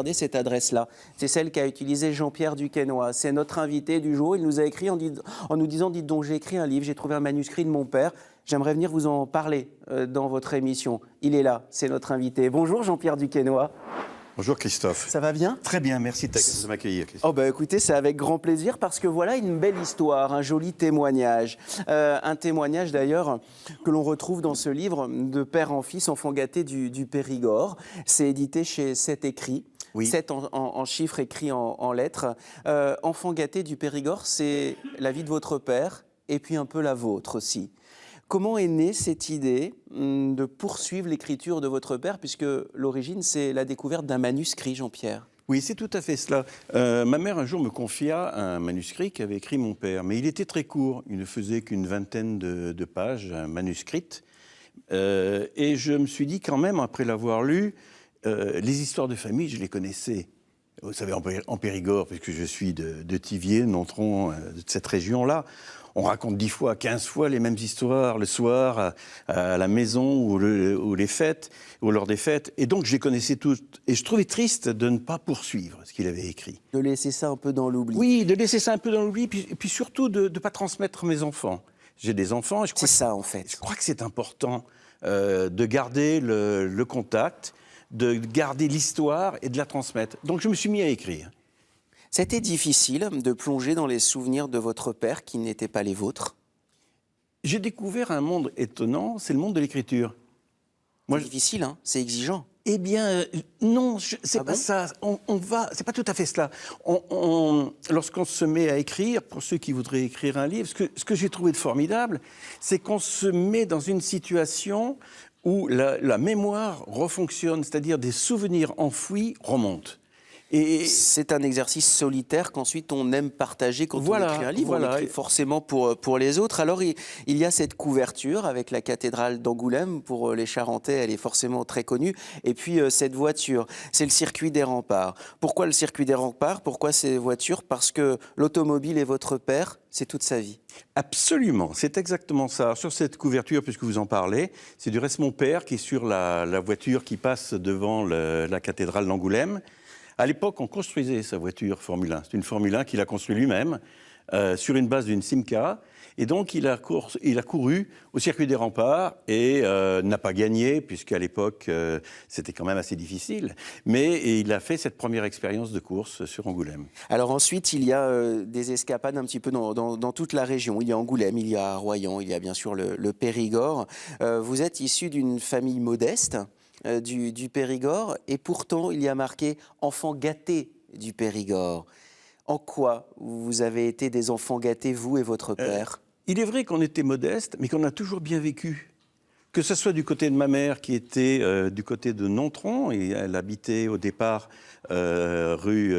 regardez cette adresse-là. C'est celle qu'a utilisée Jean-Pierre Duquesnoy. C'est notre invité du jour. Il nous a écrit en nous disant, dites donc, j'ai écrit un livre, j'ai trouvé un manuscrit de mon père. J'aimerais venir vous en parler dans votre émission. Il est là, c'est notre invité. Bonjour Jean-Pierre Duquesnoy. Bonjour Christophe. Ça va bien? Très bien, merci de m'accueillir Christophe. Oh bah écoutez, c'est avec grand plaisir parce que voilà une belle histoire, un joli témoignage. Un témoignage d'ailleurs que l'on retrouve dans ce livre de père en fils, enfant gâté du Périgord. C'est édité chez 7 écrits. Oui. 7 en chiffres écrits en lettres. Enfant gâté du Périgord, c'est la vie de votre père et puis un peu la vôtre aussi. Comment est née cette idée de poursuivre l'écriture de votre père, puisque l'origine, c'est la découverte d'un manuscrit, Jean-Pierre? Oui, c'est tout à fait cela. Ma mère, un jour, me confia un manuscrit qu'avait écrit mon père. Mais il était très court. Il ne faisait qu'une vingtaine de pages, manuscrites. Et je me suis dit, quand même, après l'avoir lu, les histoires de famille, je les connaissais. Vous savez, en Périgord, puisque je suis de Thiviers, Nontron, de cette région-là, on raconte 10 fois, 15 fois les mêmes histoires le soir à la maison ou les fêtes, ou lors des fêtes. Et donc, je les connaissais toutes. Et je trouvais triste de ne pas poursuivre ce qu'il avait écrit. De laisser ça un peu dans l'oubli. Oui, de laisser ça un peu dans l'oubli, puis surtout de ne pas transmettre mes enfants. J'ai des enfants. C'est ça, en fait. Je crois que c'est important de garder le contact, de garder l'histoire et de la transmettre. Donc, je me suis mis à écrire. C'était difficile de plonger dans les souvenirs de votre père qui n'étaient pas les vôtres? J'ai découvert un monde étonnant, c'est le monde de l'écriture. C'est difficile, hein? C'est exigeant. Eh bien, non, c'est pas bon? ça. C'est pas tout à fait cela. Lorsqu'on se met à écrire, pour ceux qui voudraient écrire un livre, ce que j'ai trouvé de formidable, c'est qu'on se met dans une situation où la mémoire refonctionne, c'est-à-dire des souvenirs enfouis remontent. Et c'est un exercice solitaire qu'ensuite on aime partager quand on écrit un livre. Voilà. On écrit forcément pour les autres. Alors il y a cette couverture avec la cathédrale d'Angoulême. Pour les Charentais, elle est forcément très connue. Et puis cette voiture, c'est le circuit des remparts. Pourquoi le circuit des remparts? Pourquoi ces voitures? Parce que l'automobile est votre père, c'est toute sa vie. Absolument, c'est exactement ça. Sur cette couverture, puisque vous en parlez, c'est du reste mon père qui est sur la voiture qui passe devant la cathédrale d'Angoulême. À l'époque, on construisait sa voiture Formule 1. C'est une Formule 1 qu'il a construite lui-même sur une base d'une Simca. Et donc, il a couru au circuit des remparts et n'a pas gagné, puisqu'à l'époque, c'était quand même assez difficile. Mais il a fait cette première expérience de course sur Angoulême. Alors ensuite, il y a des escapades un petit peu dans toute la région. Il y a Angoulême, il y a Royan, il y a bien sûr le Périgord. Vous êtes issu d'une famille modeste du Périgord, et pourtant il y a marqué « enfant gâté du Périgord ». En quoi vous avez été des enfants gâtés, vous et votre père? Il est vrai qu'on était modeste, mais qu'on a toujours bien vécu. Que ce soit du côté de ma mère, qui était du côté de Nontron, et elle habitait au départ la rue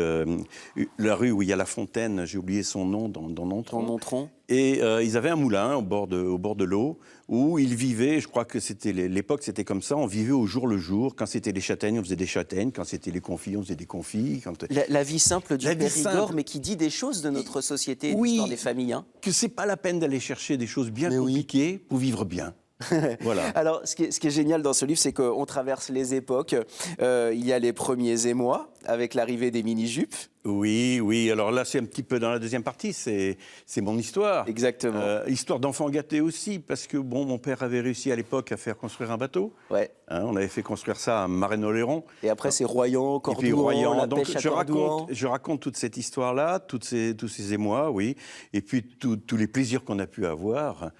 où il y a la fontaine, j'ai oublié son nom, dans Nontron. Nontron. Et ils avaient un moulin au bord de l'eau, où ils vivaient, je crois que c'était l'époque, c'était comme ça, on vivait au jour le jour. Quand c'était les châtaignes, on faisait des châtaignes. Quand c'était les confits, on faisait des confits. La vie simple du Périgord, mais qui dit des choses de notre société, oui, l'histoire des familles. Hein. Que c'est pas la peine d'aller chercher des choses bien compliquées pour vivre bien. Voilà. Alors, ce qui est génial dans ce livre, c'est qu'on traverse les époques. Il y a les premiers émois, avec l'arrivée des mini-jupes. Oui. Alors là, c'est un petit peu dans la deuxième partie. C'est mon histoire. Exactement. Histoire d'enfant gâté aussi, parce que mon père avait réussi à l'époque à faire construire un bateau. Ouais. On avait fait construire ça à Marennes-Oléron. Et après, c'est Royan, Cordouan, la donc, pêche à Cordouan. je raconte toute cette histoire-là, tous ces émois, oui. Et puis, tous les plaisirs qu'on a pu avoir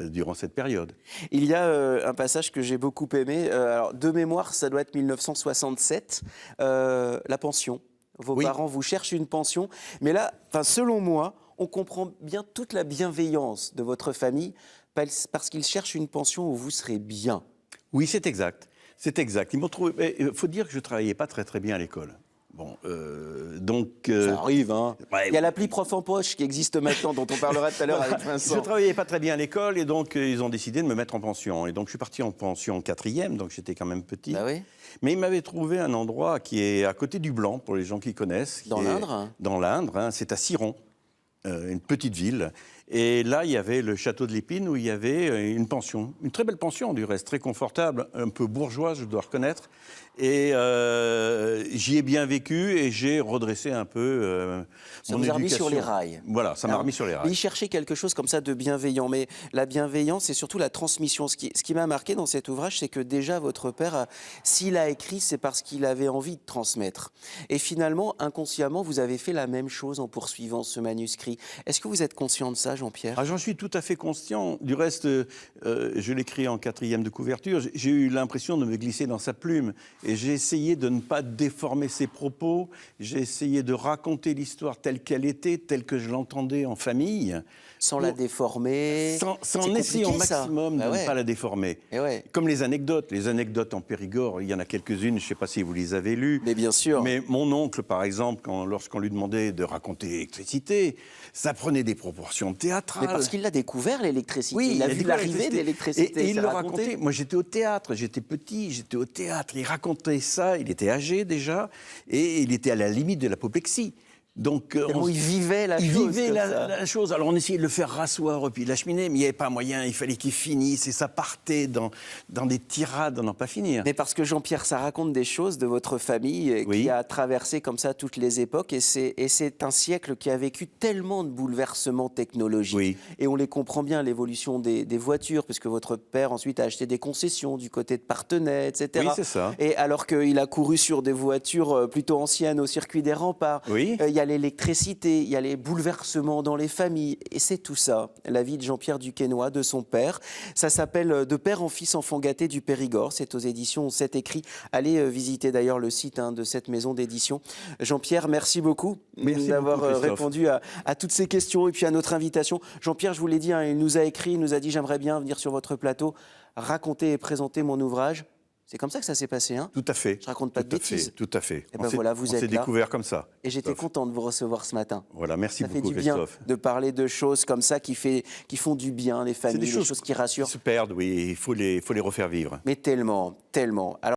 durant cette période. Il y a un passage que j'ai beaucoup aimé. Alors, de mémoire, ça doit être 1967. La pension. Vos parents vous cherchent une pension. Mais là, selon moi, on comprend bien toute la bienveillance de votre famille parce qu'ils cherchent une pension où vous serez bien. Oui, c'est exact. C'est exact. Ils m'ont trouvé. Il faut dire que je ne travaillais pas très très bien à l'école. Bon, donc... Ça arrive, hein. Ouais, il y a l'appli Prof en poche qui existe maintenant, dont on parlera tout à l'heure avec Vincent. Je ne travaillais pas très bien à l'école et donc ils ont décidé de me mettre en pension. Et donc je suis parti en pension 4e, donc j'étais quand même petit. Bah oui. Mais ils m'avaient trouvé un endroit qui est à côté du Blanc, pour les gens qui connaissent. Dans l'Indre? Dans l'Indre, hein, c'est à Ciron, une petite ville. Et là, il y avait le château de l'Épine où il y avait une pension, une très belle pension du reste, très confortable, un peu bourgeoise, je dois reconnaître. Et j'y ai bien vécu et j'ai redressé un peu Ça mon vous a remis éducation. sur les rails. Voilà, ça m'a Alors, remis sur les mais rails. il cherchait quelque chose comme ça de bienveillant. Mais la bienveillance, c'est surtout la transmission. Ce qui m'a marqué dans cet ouvrage, c'est que déjà votre père, s'il a écrit, c'est parce qu'il avait envie de transmettre. Et finalement, inconsciemment, vous avez fait la même chose en poursuivant ce manuscrit. Est-ce que vous êtes conscient de ça, Jean-Pierre? Ah, j'en suis tout à fait conscient. Du reste, je l'écris en 4e de couverture. J'ai eu l'impression de me glisser dans sa plume. Et j'ai essayé de ne pas déformer ses propos. J'ai essayé de raconter l'histoire telle qu'elle était, telle que je l'entendais en famille. Sans la déformer. Sans C'est essayer au compliqué, ça. maximum Bah de ouais. ne pas la déformer. Et ouais. Comme les anecdotes. Les anecdotes en Périgord, il y en a quelques-unes, je ne sais pas si vous les avez lues. Mais bien sûr. Mais mon oncle, par exemple, lorsqu'on lui demandait de raconter l'électricité, ça prenait des proportions théâtrales. Mais parce qu'il l'a découvert, l'électricité. Oui, il a a vu découvert l'arrivée de l'électricité. Et il s'est le raconté. racontait. Moi, j'étais au théâtre. J'étais petit, j'étais au théâtre. Il racontait ça. Il était âgé déjà. Et il était à la limite de l'apoplexie. Donc, Tellement il vivait la il chose. vivait comme la, ça. la chose. Alors, on essayait de le faire rasseoir au pied de la cheminée, mais il n'y avait pas moyen. Il fallait qu'il finisse. Et ça partait dans des tirades à n'en pas finir. Mais parce que Jean-Pierre, ça raconte des choses de votre famille Oui. qui a traversé comme ça toutes les époques. Et c'est un siècle qui a vécu tellement de bouleversements technologiques. Oui. Et on les comprend bien, l'évolution des voitures, puisque votre père ensuite a acheté des concessions du côté de Parthenay, etc. Oui, c'est ça. Et alors qu'il a couru sur des voitures plutôt anciennes au circuit des remparts, Oui. il y a l'électricité, il y a les bouleversements dans les familles. Et c'est tout ça, la vie de Jean-Pierre Duquesnoy, de son père. Ça s'appelle De père en fils, enfant gâté du Périgord. C'est aux éditions 7 écrits. Allez visiter d'ailleurs le site de cette maison d'édition. Jean-Pierre, merci beaucoup d'avoir répondu à toutes ces questions et puis à notre invitation. Jean-Pierre, je vous l'ai dit, il nous a écrit, il nous a dit « J'aimerais bien venir sur votre plateau, raconter et présenter mon ouvrage ». C'est comme ça que ça s'est passé, hein? Tout à fait. Je raconte pas de bêtises. Tout à fait. Et ben voilà, vous êtes on s'est là. découvert comme ça. Et j'étais Christophe. content de vous recevoir ce matin. Voilà, merci Ça fait beaucoup, du bien Christophe. de parler de choses comme ça qui font du bien, les C'est familles, des les choses qui rassurent. se perdent, oui, il faut les refaire vivre. Mais tellement, tellement. Alors,